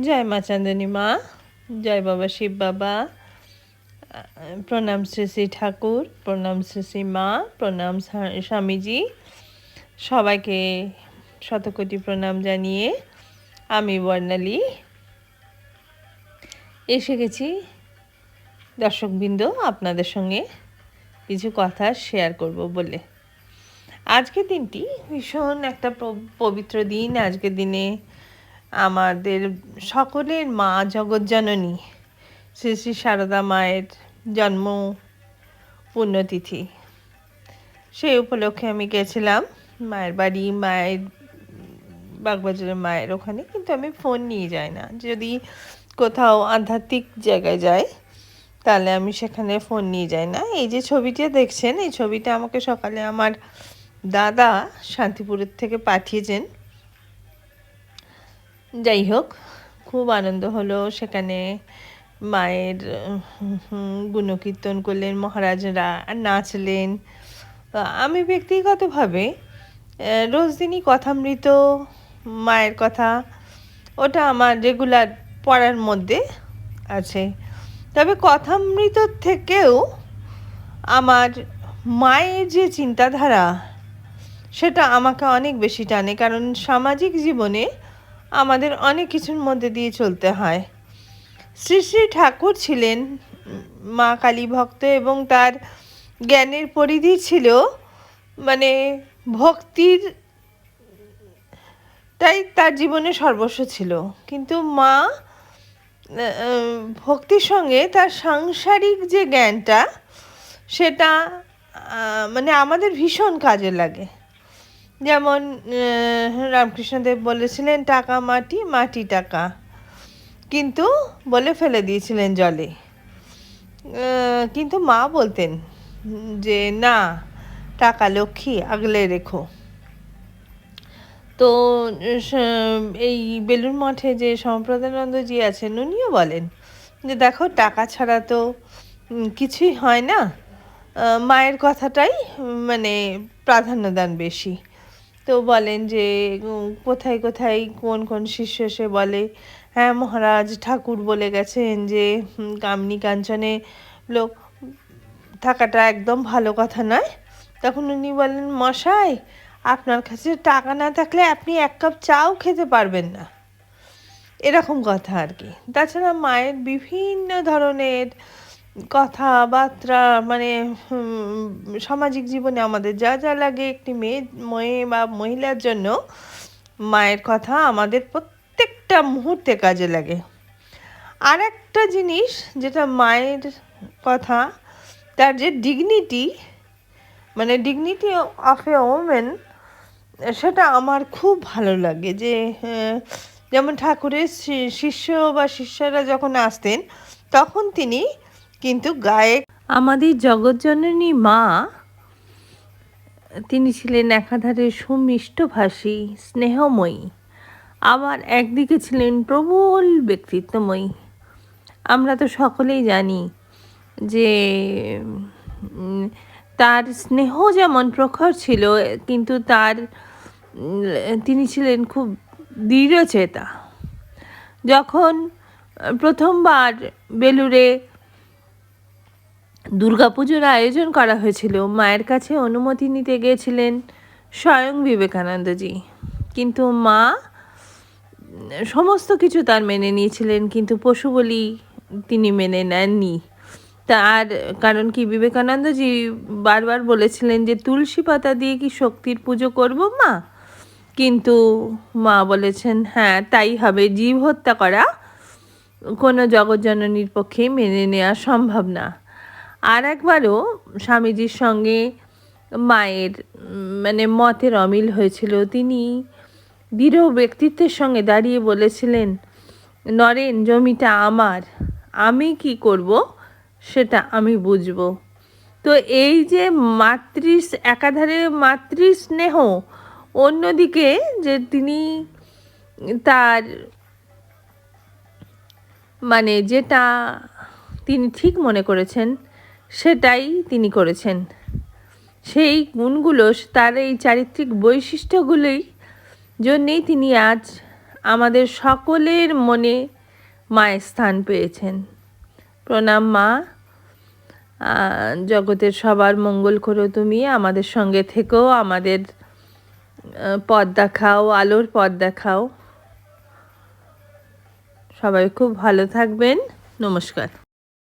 জয় মা চাঁদনী মা, জয় বাবা শিব বাবা, প্রণাম শ্রী শ্রী ঠাকুর, প্রণাম শ্রী শ্রী মা, প্রণাম স্বামীজি। সবাইকে শতকোটি প্রণাম জানিয়ে আমি বর্ণালী এসে গেছি দর্শকবৃন্দ আপনাদের সঙ্গে কিছু কথা শেয়ার করব বলে। আজকের দিনটি ভীষণ একটা পবিত্র দিন। আজকের দিনে আমাদের সকলের মা জগজ্জননী শ্রী শ্রী সারদা মায়ের জন্ম পুণ্যতিথি। সেই উপলক্ষে আমি গেছিলাম মায়ের বাড়ি, মায়ের বাগবাজারের মায়ের ওখানে। কিন্তু আমি ফোন নিয়ে যাই না, যদি কোথাও আধ্যাত্মিক জায়গায় যাই তাহলে আমি সেখানে ফোন নিয়ে যাই না। এই যে ছবিটা দেখছেন, এই ছবিটা আমাকে সকালে আমার দাদা শান্তিপুরের থেকে পাঠিয়েছেন। যাই হোক, খুব আনন্দ হলো। সেখানে মায়ের গুণকীর্তন করলেন মহারাজরা, নাচলেন। আমি ব্যক্তিগতভাবে রোজ দিনই কথামৃত, মায়ের কথা, ওটা আমার রেগুলার পড়ার মধ্যে আছে। তবে কথামৃত থেকেও আমার মায়ের যে চিন্তাধারা, সেটা আমাকে অনেক বেশি টানে। কারণ সামাজিক জীবনে আমাদের অনেক কিছুর মধ্যে দিয়ে চলতে হয়। শ্রী শ্রী ঠাকুর ছিলেন মা কালী ভক্ত এবং তার জ্ঞানের পরিধি ছিল মানে ভক্তির, তাই তার জীবনে সর্বস্ব ছিল। কিন্তু মা ভক্তির সঙ্গে তার সাংসারিক যে জ্ঞানটা, সেটা মানে আমাদের ভীষণ কাজে লাগে। যেমন রামকৃষ্ণদেব বলেছিলেন, টাকা মাটি, মাটি টাকা, কিন্তু বলে ফেলে দিয়েছিলেন জলে। কিন্তু মা বলতেন যে না, টাকা লক্ষ্মী, আগলে রেখো। তো এই বেলুড় মঠে যে সম্প্রদানানন্দজি আছেন, উনিও বলেন যে দেখো, টাকা ছাড়া তো কিছুই হয় না। মায়ের কথাটাই মানে প্রাধান্য দেন বেশি। তো বলেন যে কোথায় কোথায় কোন কোন শিষ্য এসে বলে, হ্যাঁ মহারাজ ঠাকুর বলে গেছেন যে কামনি কাঞ্চনে লোক থাকাটা একদম ভালো কথা নয়। তখন উনি বলেন, মশাই আপনার কাছে টাকা না থাকলে আপনি এক কাপ চাও খেতে পারবেন না, এরকম কথা আর কি। তাছাড়া মায়ের বিভিন্ন ধরনের কথাবার্তা, মানে সামাজিক জীবনে আমাদের যা যা লাগে একটি মেয়ে বা মহিলার জন্য, মায়ের কথা আমাদের প্রত্যেকটা মুহূর্তে কাজে লাগে। আর একটা জিনিস যেটা মায়ের কথা, তার যে ডিগনিটি, মানে ডিগনিটি অফ এ ওমেন, সেটা আমার খুব ভালো লাগে। যে যেমন ঠাকুরের শিষ্য বা শিষ্যরা যখন আসতেন, তখন তিনি কিন্তু গায়ে, আমাদের জগজ্জননী মা, তিনি ছিলেন একাধারে সুমিষ্টভাষী, স্নেহময়ী, আবার একদিকে ছিলেন প্রবল ব্যক্তিত্বময়ী। আমরা তো সকলেই জানি যে তার স্নেহ যেমন প্রখর ছিল, কিন্তু তিনি ছিলেন খুব দৃঢ়চেতা। যখন প্রথমবার বেলুড়ে দুর্গাপুজোর আয়োজন করা হয়েছিল, মায়ের কাছে অনুমতি নিতে গিয়েছিলেন স্বয়ং বিবেকানন্দজি। কিন্তু মা সমস্ত কিছু তার মেনে নিয়েছিলেন, কিন্তু পশু বলি তিনি মেনে নেননি। তার কারণ কি, বিবেকানন্দজি বারবার বলেছিলেন যে তুলসী পাতা দিয়ে কি শক্তির পুজো করব মা? কিন্তু মা বলেছেন হ্যাঁ তাই হবে, জীব হত্যা করা কোনো জগজ্জননীর পক্ষে মেনে নেওয়া সম্ভব না। আর একবারও স্বামীজির সঙ্গে মায়ের মানে মতের অমিল হয়েছিল। তিনি দৃঢ় ব্যক্তিত্বের সঙ্গে দাঁড়িয়ে বলেছিলেন, নরেন জমিটা আমার, আমি কি করব সেটা আমি বুঝব। তো এই যে একাধারে মাতৃস্নেহ, অন্যদিকে যে তিনি তার মানে যেটা তিনি ঠিক মনে করেছেন সেটাই তিনি করেছেন। সেই গুণগুলো, তার এই চারিত্রিক বৈশিষ্ট্যগুলোই জন্যেই তিনি আজ আমাদের সকলের মনে মায়ের স্থান পেয়েছেন। প্রণাম মা। জগতের সবার মঙ্গল করো তুমি, আমাদের সঙ্গে থেকো, আমাদের পথ দেখাও, আলোর পথ দেখাও। সবাই খুব ভালো থাকবেন। নমস্কার।